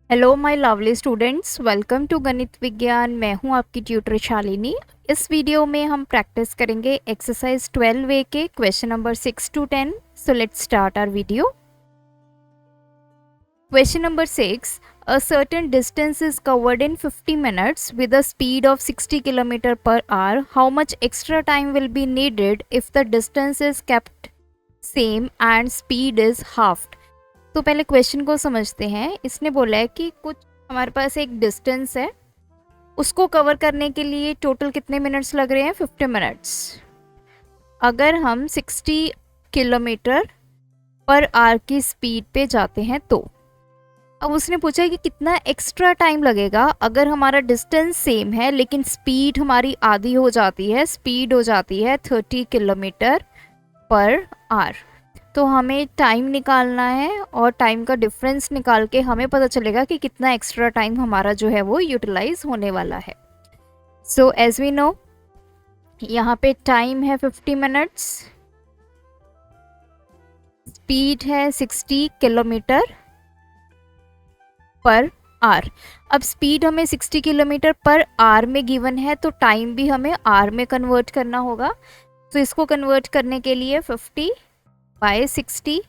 Hello my lovely students, welcome to गणित विज्ञान। मैं हूं आपकी ट्यूटर शालिनी। इस वीडियो में हम प्रैक्टिस करेंगे एक्सरसाइज 12A के question number 6 to 10। So let's start our video. Question number 6, a certain distance is covered in 50 minutes with a speed of 60 km per hour. How much extra time will be needed if the distance is kept same and speed is halved? तो पहले question को समझते हैं। इसने बोला है कि कुछ हमारे पास एक डिस्टेंस है, उसको कवर करने के लिए टोटल कितने मिनट्स लग रहे हैं? 50 मिनट्स। अगर हम 60 किलोमीटर पर आवर की स्पीड पे जाते हैं तो अब उसने पूछा कि कितना एक्स्ट्रा टाइम लगेगा अगर हमारा डिस्टेंस सेम है लेकिन स्पीड हमारी आधी हो जाती है, स्पीड हो जाती है 30 किलोमीटर पर आवर। तो हमें टाइम निकालना है और टाइम का डिफरेंस निकाल के हमें पता चलेगा कि कितना एक्स्ट्रा टाइम हमारा जो है वो यूटिलाइज होने वाला है। सो एज वी नो, यहाँ पे टाइम है 50 मिनट्स, स्पीड है 60 किलोमीटर पर आवर। अब स्पीड हमें 60 किलोमीटर पर आवर में गिवन है तो टाइम भी हमें आवर में कन्वर्ट करना होगा। तो इसको कन्वर्ट करने के लिए 50 बाय 60,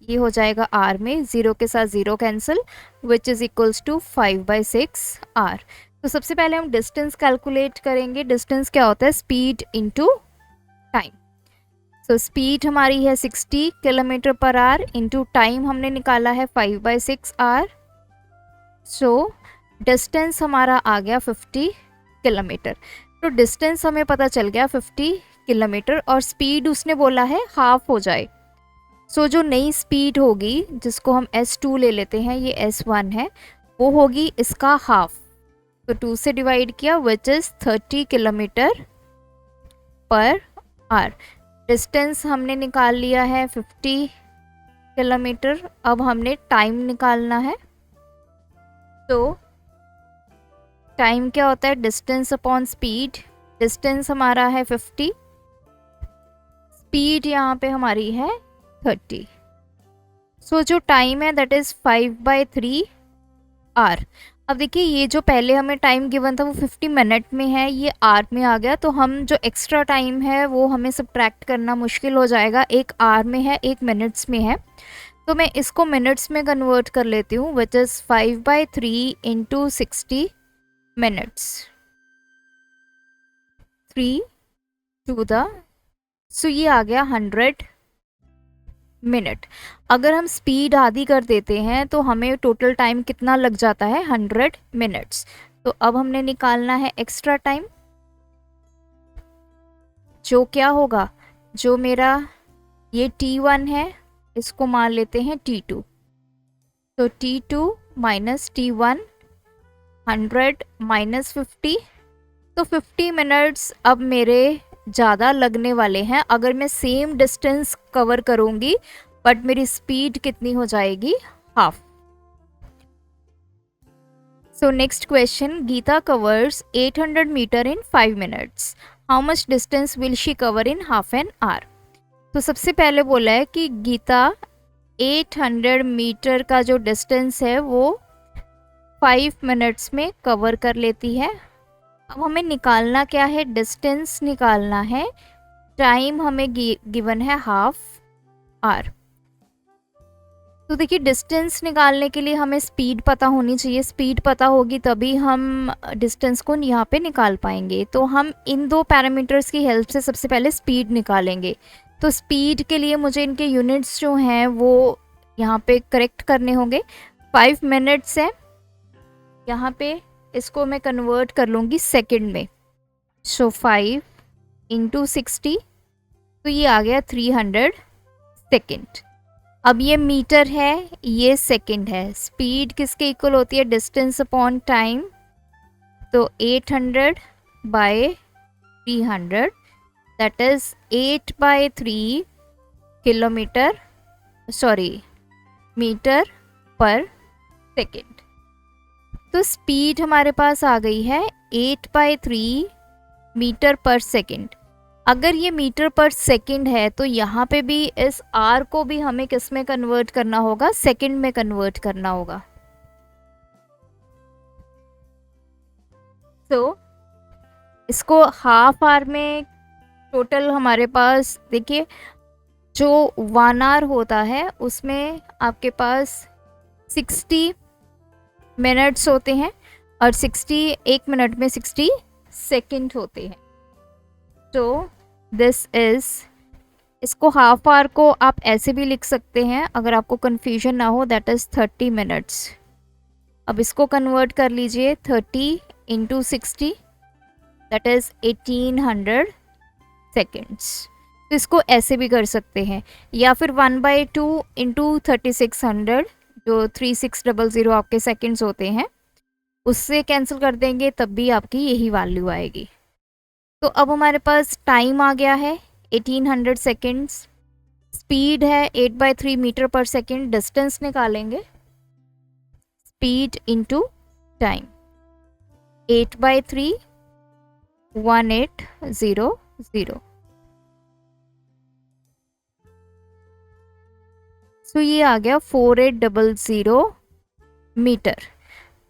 ये हो जाएगा आर में, 0 के साथ 0 cancel, which is equals to 5/6 आर। तो सबसे पहले हम डिस्टेंस कैलकुलेट करेंगे। डिस्टेंस क्या होता है? Speed into time. So speed हमारी है 60 kilometre per our, into time हमने निकाला है 5/6 आर। सो डिस्टेंस हमारा आ गया 50 किलोमीटर। तो डिस्टेंस हमें पता चल गया 50 किलोमीटर और स्पीड उसने बोला है हाफ हो जाए। सो जो नई स्पीड होगी, जिसको हम S2 ले लेते हैं, ये S1 है, वो होगी इसका हाफ। तो 2 से डिवाइड किया, which is 30 kilometre per our. Distance हमने निकाल लिया है 50 किलोमीटर। अब हमने टाइम निकालना है। तो टाइम क्या होता है? Distance upon speed. डिस्टेंस हमारा है 50, स्पीड यहाँ पे हमारी है 30। सो जो टाइम है दैट इज 5/3 आर। अब देखिए, ये जो पहले हमें टाइम गिवन था वो 50 मिनट में है, ये आर में आ गया। तो हम जो एक्स्ट्रा टाइम है वो हमें सब्ट्रैक्ट करना मुश्किल हो जाएगा। एक आर में है, एक मिनट्स में है, तो मैं इसको मिनट्स में कन्वर्ट कर लेती हूँ, which is 5/3 into 60 minutes, 3 to the, so ये आ गया 100 मिनट। अगर हम स्पीड आधी कर देते हैं तो हमें टोटल टाइम कितना लग जाता है? 100 मिनट्स। तो अब हमने निकालना है एक्स्ट्रा टाइम, जो क्या होगा? जो मेरा ये T1 है, इसको मान लेते हैं T2। तो T2 माइनस T1, 100 माइनस 50, तो 50 मिनट्स अब मेरे ज़्यादा लगने वाले हैं अगर मैं सेम डिस्टेंस कवर करूंगी, बट मेरी स्पीड कितनी हो जाएगी? Half. So next question, Geeta covers 800 metre in 5 minutes. How much distance will she cover in half an hour? तो सबसे पहले बोला है कि गीता 800 मीटर का जो डिस्टेंस है वो 5 मिनट्स में कवर कर लेती है। अब हमें निकालना क्या है? डिस्टेंस निकालना है। टाइम हमें गिवन है हाफ आवर। तो देखिए, डिस्टेंस निकालने के लिए हमें स्पीड पता होनी चाहिए। स्पीड पता होगी तभी हम डिस्टेंस को यहाँ पे निकाल पाएंगे। तो हम इन दो पैरामीटर्स की हेल्प से सबसे पहले स्पीड निकालेंगे। तो स्पीड के लिए मुझे इनके यूनिट्स जो हैं वो यहाँ पे करेक्ट करने होंगे। 5 मिनट्स है, यहाँ पे इसको मैं कन्वर्ट कर लूँगी सेकंड में। सो 5 इंटू 60, तो ये आ गया 300 सेकेंड। अब ये मीटर है, ये सेकंड है। स्पीड किसके इक्वल होती है? Distance upon time. तो 800 by 300, that is 8/3 kilometre, sorry, metre पर सेकेंड। तो स्पीड हमारे पास आ गई है 8/3 मीटर पर सेकेंड। अगर ये मीटर पर सेकंड है तो यहाँ पे भी इस आर को भी हमें किस में कन्वर्ट करना होगा? सेकंड में कन्वर्ट करना होगा। तो इसको हाफ आवर में टोटल हमारे पास देखिए, जो 1 आवर होता है उसमें आपके पास 60 मिनट्स होते हैं और 1 मिनट में 60 सेकेंड होते हैं। तो दिस इज, इसको हाफ आवर को आप ऐसे भी लिख सकते हैं अगर आपको कन्फ्यूजन ना हो, दैट इज 30 मिनट्स। अब इसको कन्वर्ट कर लीजिए, 30 इंटू 60 दैट इज 1800 सेकेंड्स। तो इसको ऐसे भी कर सकते हैं, या फिर 1/2 इंटू 3600 जो 3600 आपके सेकेंड्स होते हैं उससे कैंसिल कर देंगे, तब भी आपकी यही वैल्यू आएगी। तो अब हमारे पास टाइम आ गया है 1800 सेकेंड्स, स्पीड है 8/3 मीटर पर सेकेंड, डिस्टेंस निकालेंगे, स्पीड इंटू टाइम, 8/3 1800। सो ये आ गया 4800 मीटर।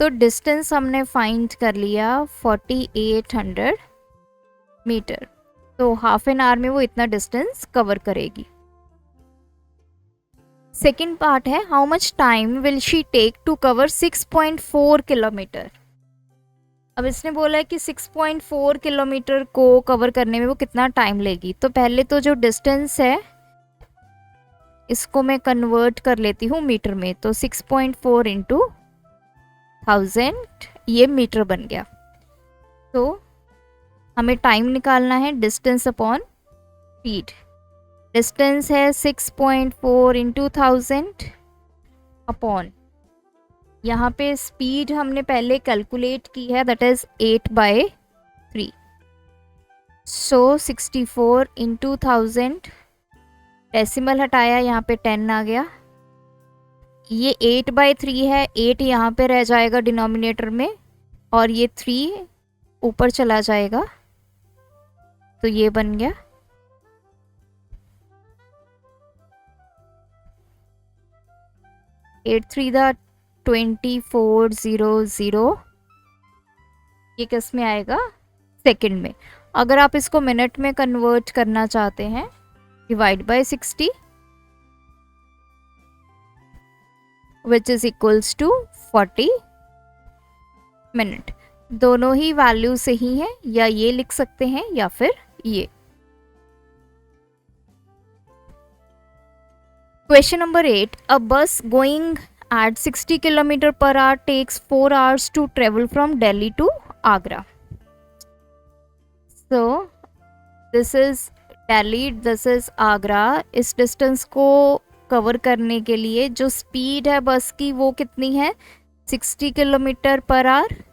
तो डिस्टेंस हमने फाइंड कर लिया 4800 मीटर। तो हाफ एन आवर में वो इतना डिस्टेंस कवर करेगी। सेकेंड पार्ट है, how much time will she take to cover 6.4 kilometre. अब इसने बोला है कि 6.4 किलोमीटर को कवर करने में वो कितना टाइम लेगी। तो पहले तो जो डिस्टेंस है इसको मैं कन्वर्ट कर लेती हूँ मीटर में। तो 6.4 इंटू 1000 ये मीटर बन गया। तो हमें टाइम निकालना है डिस्टेंस अपॉन स्पीड। डिस्टेंस है 6.4 इंटू 1000 अपॉन, यहाँ पे स्पीड हमने पहले कैलकुलेट की है, that is 8/3। So 64 into 1000, decimal हटाया, यहाँ पे 10 आ गया। ये 8/3 है, 8 यहाँ पे रह जाएगा डिनोमिनेटर में और ये 3 ऊपर चला जाएगा, तो ये बन गया 8×3 = 2400। ये किस में आएगा? सेकंड में। अगर आप इसको मिनट में कन्वर्ट करना चाहते हैं, divide by 60 which is equals to 40 minute. दोनों ही वैल्यू सही है, या ये लिख सकते हैं या फिर ये। Question number 8. A bus going at 60 km per hour takes 4 hours to travel from Delhi to Agra. So this is Delhi, this is Agra. इस डिस्टेंस को कवर करने के लिए जो स्पीड है बस की वो कितनी है? 60 किलोमीटर पर आवर,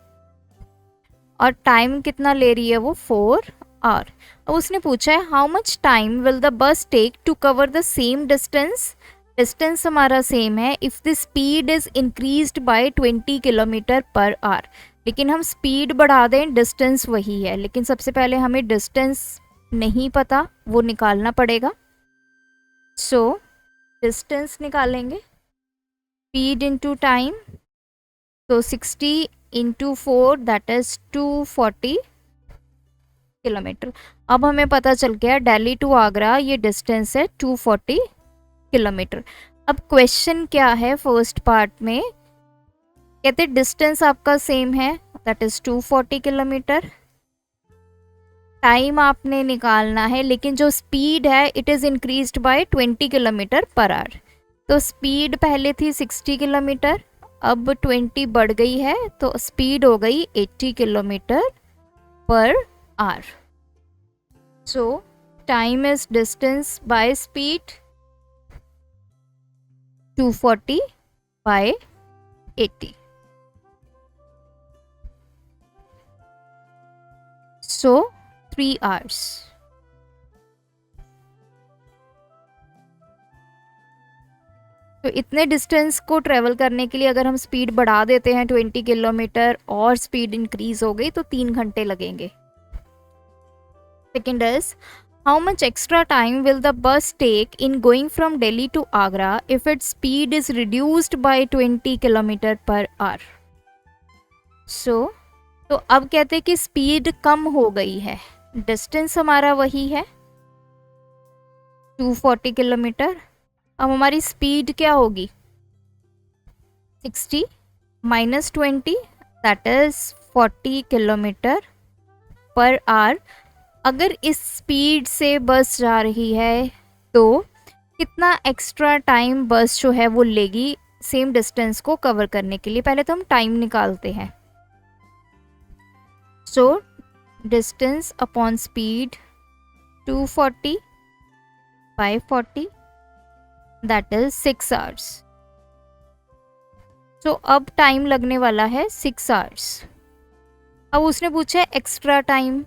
और टाइम कितना ले रही है वो? 4 आवर। अब उसने पूछा है how much time will the bus take to cover the same distance. Distance हमारा सेम है if the speed is increased by 20 kilometre per hour. लेकिन हम स्पीड बढ़ा दें, डिस्टेंस वही है, लेकिन सबसे पहले हमें डिस्टेंस नहीं पता, वो निकालना पड़ेगा। सो डिस्टेंस निकालेंगे, स्पीड इंटू टाइम, तो 60 इंटू 4 दैट इज 240 किलोमीटर। अब हमें पता चल गया दिल्ली टू आगरा ये डिस्टेंस है 240 किलोमीटर। अब क्वेश्चन क्या है फर्स्ट पार्ट में, कहते डिस्टेंस आपका सेम है, दैट इज 240 किलोमीटर। टाइम आपने निकालना है, लेकिन जो स्पीड है it is increased by 20 kilometre per our. तो स्पीड पहले थी 60 किलोमीटर, अब 20 बढ़ गई है, तो स्पीड हो गई 80 kilometre per hour. So time is distance by speed, 240 by 80। So 3 hours। तो इतने डिस्टेंस को ट्रेवल करने के लिए अगर हम स्पीड बढ़ा देते हैं 20 किलोमीटर और स्पीड इंक्रीज हो गई तो 3 घंटे लगेंगे। Second is how much extra time will the bus take in going from Delhi to Agra if its speed is reduced by 20 kilometre per hour. So तो अब कहते हैं कि स्पीड कम हो गई है, डिस्टेंस हमारा वही है 240 किलोमीटर। अब हमारी स्पीड क्या होगी 60 minus 20 that is 40 kilometre per our. अगर इस स्पीड से बस जा रही है तो कितना एक्स्ट्रा टाइम बस जो है वो लेगी सेम डिस्टेंस को कवर करने के लिए। पहले तो हम टाइम निकालते हैं। So distance upon speed 240 by 40 that is 6 hours। तो अब टाइम लगने वाला है 6 hours। अब उसने पूछा है एक्स्ट्रा टाइम।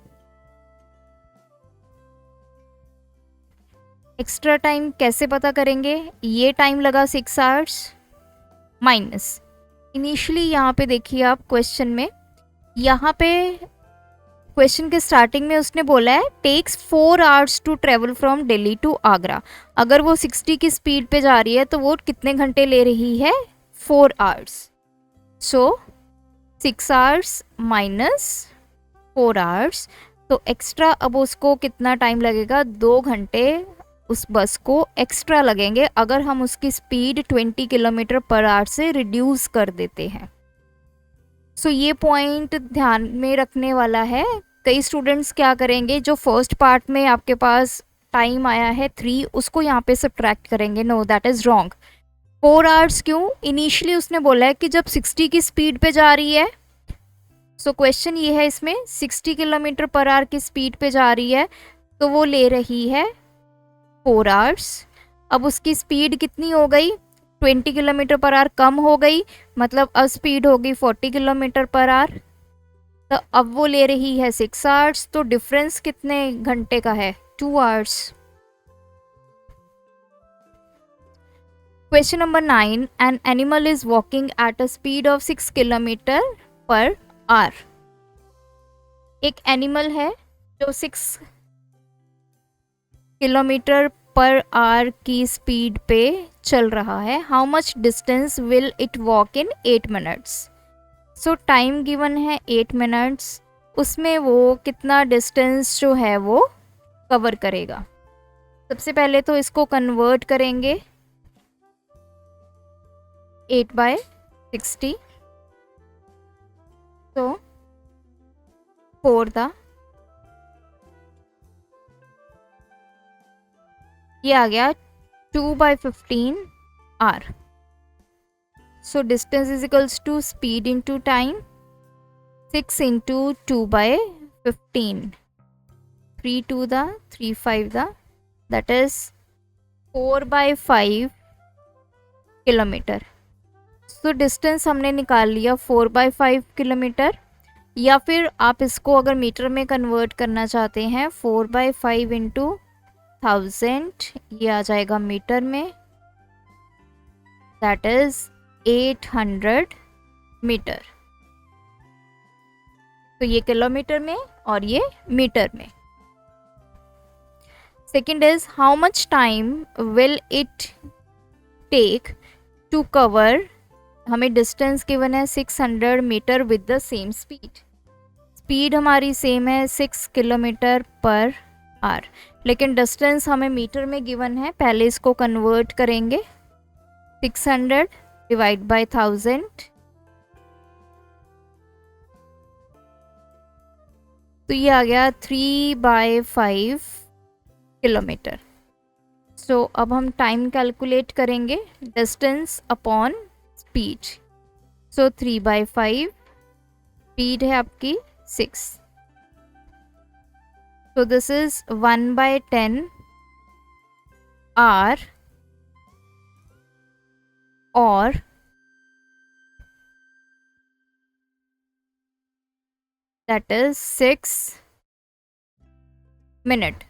एक्स्ट्रा टाइम कैसे पता करेंगे, ये टाइम लगा 6 hours माइनस इनिशियली यहाँ पे देखिए आप क्वेश्चन में, यहाँ पे क्वेश्चन के स्टार्टिंग में उसने बोला है takes 4 hours to travel from Delhi to Agra. अगर वो 60 की स्पीड पे जा रही है तो वो कितने घंटे ले रही है 4 hours। सो 6 hours माइनस 4 hours, तो एक्स्ट्रा अब उसको कितना टाइम लगेगा 2 घंटे उस बस को एक्स्ट्रा लगेंगे अगर हम उसकी स्पीड 20 किलोमीटर पर आवर से रिड्यूस कर देते हैं। सो ये पॉइंट ध्यान में रखने वाला है। कई स्टूडेंट्स क्या करेंगे, जो फर्स्ट पार्ट में आपके पास टाइम आया है 3 उसको यहाँ पे सब्ट्रैक्ट करेंगे। Know that is wrong. 4 hours क्यों, इनिशियली उसने बोला है कि जब 60 की स्पीड पे जा रही है। सो क्वेश्चन ये है इसमें 60 किलोमीटर पर आवर की स्पीड पे जा रही है तो वो ले रही है 4 hours। अब उसकी स्पीड कितनी हो गई 20 किलोमीटर पर आवर कम हो गई, मतलब अब स्पीड होगी 40 किलोमीटर पर आवर। तो अब वो ले रही है 6 hours, तो डिफरेंस कितने घंटे का है 2 hours। Question number 9, an animal is walking at a speed of 6 kilometre per our. एक एनिमल है जो 6 किलोमीटर पर आवर की स्पीड पे चल रहा है। How much distance will it walk in 8 minutes। So time given है 8 minutes, उसमें वो कितना डिस्टेंस जो है वो कवर करेगा। सबसे पहले तो इसको कन्वर्ट करेंगे 8/60, तो 4 था, ये आ गया 2/15 hour. So distance is equals to speed into time, 6 into 2/15, 3 2 दा 3 5 दा that is 4/5 kilometre. So distance हमने निकाल लिया 4/5 किलोमीटर, या फिर आप इसको अगर मीटर में कन्वर्ट करना चाहते हैं 4/5 इंटू 1000, ये आ जाएगा मीटर में, दैट इज 800 मीटर। तो ये किलोमीटर में और ये मीटर में। Second is how much time will it take to cover, हमें डिस्टेंस गिवन है 600 metre with the same speed. Speed हमारी सेम है 6 किलोमीटर पर आवर, लेकिन डिस्टेंस हमें मीटर में गिवन है। पहले इसको कन्वर्ट करेंगे 600 डिवाइड बाय 1000, तो ये आ गया 3/5 किलोमीटर। सो अब हम टाइम कैलकुलेट करेंगे डिस्टेंस अपॉन स्पीड। सो 3/5, स्पीड है आपकी 6, so this is 1/10 hour or that is 6 minute।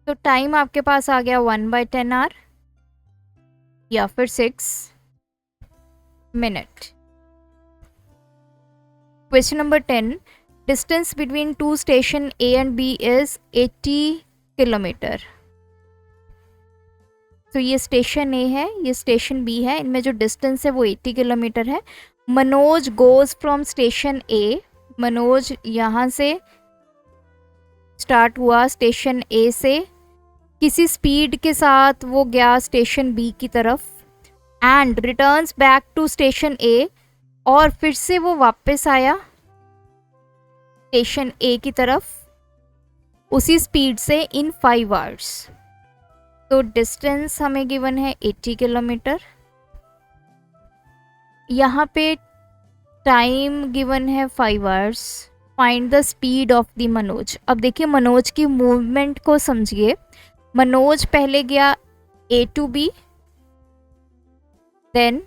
तो टाइम आपके पास आ गया 1/10 hour या फिर 6 minute। Question number 10, distance between two station A and B is 80 kilometer। तो ये स्टेशन ए है, ये स्टेशन बी है, इनमें जो डिस्टेंस है वो 80 किलोमीटर है। मनोज गोज फ्रॉम स्टेशन ए, मनोज यहाँ से स्टार्ट हुआ स्टेशन ए से, किसी स्पीड के साथ वो गया स्टेशन बी की तरफ and returns back to station A, और फिर से वो वापस आया स्टेशन ए की तरफ उसी स्पीड से इन 5 आवर्स। तो डिस्टेंस हमें गिवन है 80 किलोमीटर, यहाँ पे टाइम गिवन है 5 hours. Find the speed of the Manoj. अब देखिए मनोज की मूवमेंट को समझिए। मनोज पहले गया A to B, then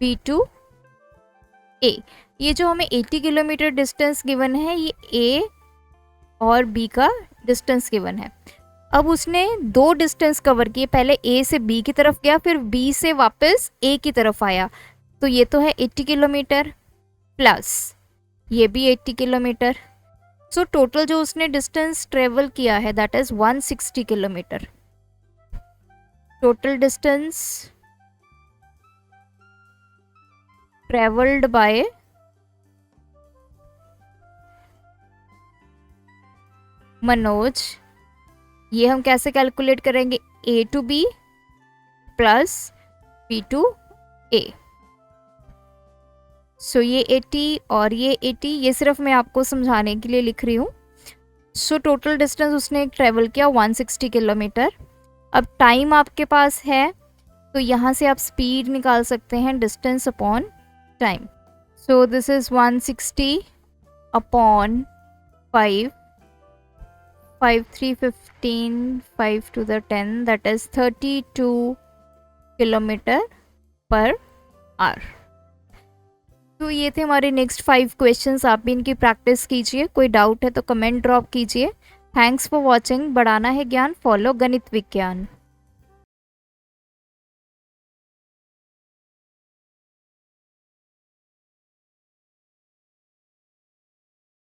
B to A. ये जो हमें 80 किलोमीटर डिस्टेंस गिवन है, ये ए और बी का डिस्टेंस गिवन है। अब उसने 2 डिस्टेंस कवर किए, पहले ए से बी की तरफ गया, फिर बी से वापस ए की तरफ आया। तो ये तो है 80 किलोमीटर प्लस ये भी 80 किलोमीटर। सो टोटल जो उसने डिस्टेंस ट्रेवल किया है that is 160 kilometre. Total distance travelled by Manoj, ये हम कैसे कैलकुलेट करेंगे, A to B plus B to A. So ये 80 और ये 80, ये सिर्फ मैं आपको समझाने के लिए लिख रही हूँ। सो टोटल डिस्टेंस उसने ट्रेवल किया 160 किलोमीटर। अब टाइम आपके पास है तो यहाँ से आप स्पीड निकाल सकते हैं, distance upon time. So this is 160 upon 5, 5 3 15, 5 to the 10 that is 32 kilometre per our. तो ये थे हमारे नेक्स्ट 5 क्वेश्चंस। आप भी इनकी प्रैक्टिस कीजिए, कोई डाउट है तो कमेंट ड्रॉप कीजिए। Thanks for watching. बढ़ाना है ज्ञान, फॉलो गणित विज्ञान।